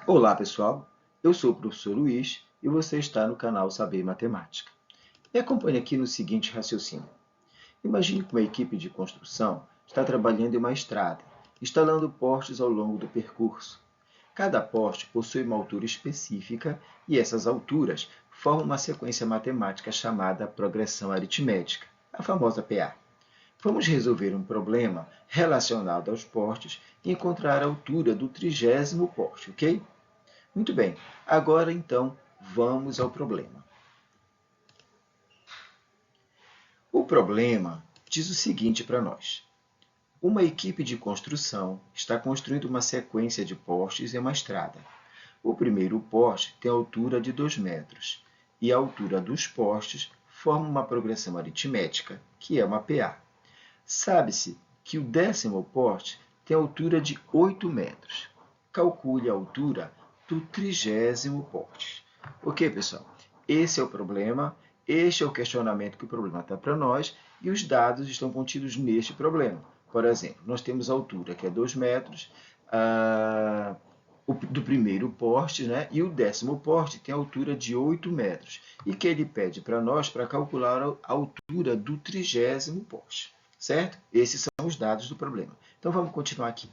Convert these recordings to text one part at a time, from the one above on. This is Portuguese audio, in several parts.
Olá, pessoal. Eu sou o professor Luiz e você está no canal Saber Matemática. Me acompanhe aqui no seguinte raciocínio. Imagine que uma equipe de construção está trabalhando em uma estrada, instalando postes ao longo do percurso. Cada poste possui uma altura específica e essas alturas formam uma sequência matemática chamada progressão aritmética, a famosa PA. Vamos resolver um problema relacionado aos postes e encontrar a altura do 30º poste, ok? Muito bem, agora então vamos ao problema. O problema diz o seguinte para nós. Uma equipe de construção está construindo uma sequência de postes em uma estrada. O primeiro poste tem altura de 2 metros e a altura dos postes forma uma progressão aritmética, que é uma PA. Sabe-se que o 10º poste tem altura de 8 metros. Calcule a altura do 30º poste. Ok, pessoal? Esse é o problema, este é o questionamento que o problema está para nós e os dados estão contidos neste problema. Por exemplo, nós temos a altura, que é 2 metros, do primeiro poste, né? E o 10º poste tem a altura de 8 metros. E que ele pede para nós para calcular a altura do 30º poste. Certo? Esses são os dados do problema. Então vamos continuar aqui.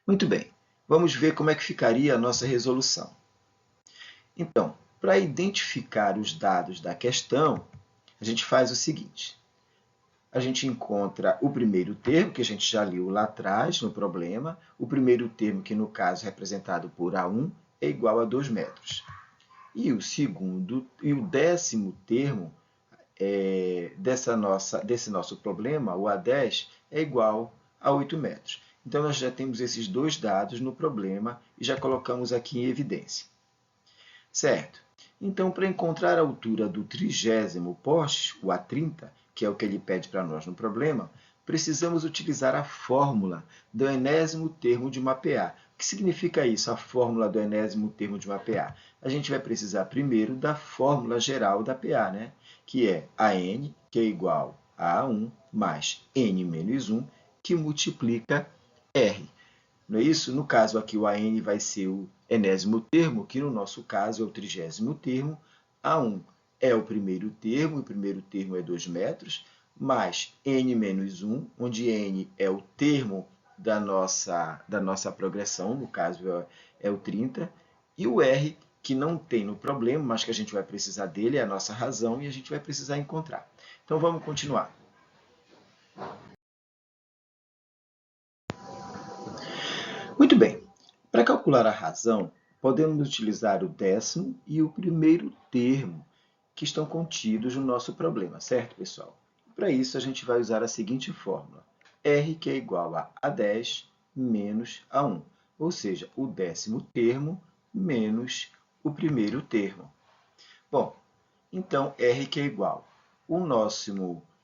Muito bem, vamos ver como é que ficaria a nossa resolução. Então, para identificar os dados da questão, a gente faz o seguinte. A gente encontra o primeiro termo, que a gente já leu lá atrás no problema. O primeiro termo, que no caso é representado por A1, é igual a 2 metros. E o segundo e o 10º termo desse nosso problema, o A10, é igual a 8 metros. Então, nós já temos esses dois dados no problema e já colocamos aqui em evidência. Certo? Então, para encontrar a altura do 30º poste, o A30, que é o que ele pede para nós no problema, precisamos utilizar a fórmula do enésimo termo de uma PA. O que significa isso, a fórmula do enésimo termo de uma PA? A gente vai precisar primeiro da fórmula geral da PA, né? Que é AN, que é igual a A1, mais N menos 1, que multiplica R. Não é isso? No caso aqui, o AN vai ser o enésimo termo, que no nosso caso é o 30º termo. A1 é o primeiro termo é 2 metros, mais N menos 1, onde N é o termo da nossa progressão, no caso é o 30, e o R, que não tem no problema, mas que a gente vai precisar dele, é a nossa razão, e a gente vai precisar encontrar. Então vamos continuar. Muito bem, para calcular a razão, podemos utilizar o 10º e o primeiro termo que estão contidos no nosso problema, certo, pessoal? Para isso, a gente vai usar a seguinte fórmula. R, que é igual a A10 menos A1, ou seja, o 10º termo menos o primeiro termo. Bom, então, R, que é igual o nosso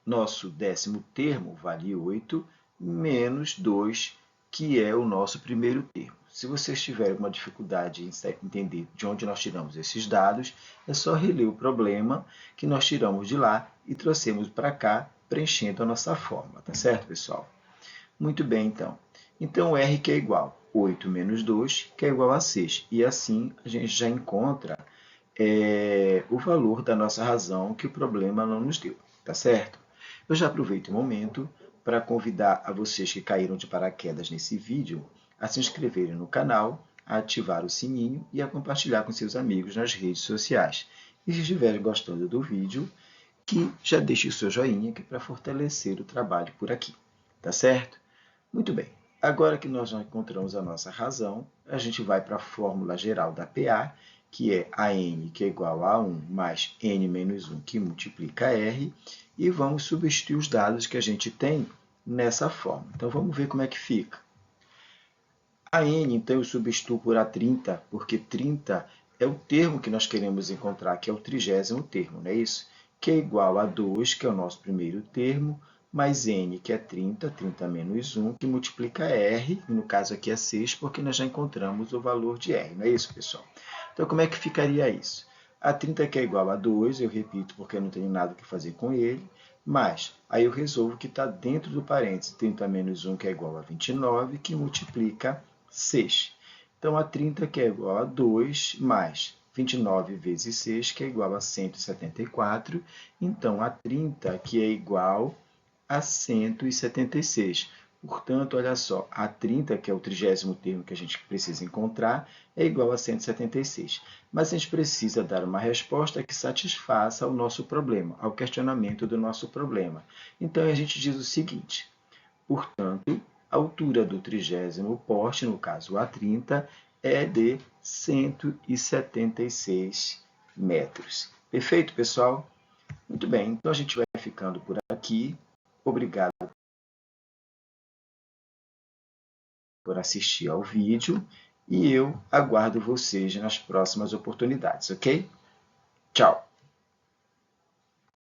10º termo, vale 8, menos 2, que é o nosso primeiro termo. Se vocês tiverem alguma dificuldade em entender de onde nós tiramos esses dados, é só reler o problema que nós tiramos de lá e trouxemos para cá, preenchendo a nossa fórmula. Tá certo, pessoal? Muito bem, então. Então, R, que é igual a 8 menos 2, que é igual a 6. E assim, a gente já encontra o valor da nossa razão que o problema não nos deu. Tá certo? Eu já aproveito o momento para convidar a vocês que caíram de paraquedas nesse vídeo a se inscreverem no canal, a ativar o sininho e a compartilhar com seus amigos nas redes sociais. E se estiverem gostando do vídeo, que já deixe o seu joinha para fortalecer o trabalho por aqui. Tá certo? Muito bem. Agora que nós já encontramos a nossa razão, a gente vai para a fórmula geral da PA, que é AN, que é igual a 1 mais N menos 1, que multiplica R, e vamos substituir os dados que a gente tem nessa forma. Então, vamos ver como é que fica. A N, então, eu substituo por A30, porque 30 é o termo que nós queremos encontrar, que é o 30º termo, não é isso? Que é igual a 2, que é o nosso primeiro termo, mais N, que é 30, 30 menos 1, que multiplica R, no caso aqui é 6, porque nós já encontramos o valor de R, não é isso, pessoal? Então, como é que ficaria isso? A 30, que é igual a 2, eu repito porque eu não tenho nada que fazer com ele, mais, aí eu resolvo que está dentro do parênteses 30 menos 1, que é igual a 29, que multiplica 6. Então, a 30, que é igual a 2, mais 29 vezes 6, que é igual a 174. Então, a 30, que é igual a 176. Portanto, olha só, a 30, que é o 30º termo que a gente precisa encontrar, é igual a 176. Mas a gente precisa dar uma resposta que satisfaça ao nosso problema, ao questionamento do nosso problema. Então, a gente diz o seguinte: portanto, a altura do 30º poste, no caso a 30, é de 176 metros. Perfeito, pessoal? Muito bem, então a gente vai ficando por aqui. Obrigado por assistir ao vídeo e eu aguardo vocês nas próximas oportunidades, ok? Tchau!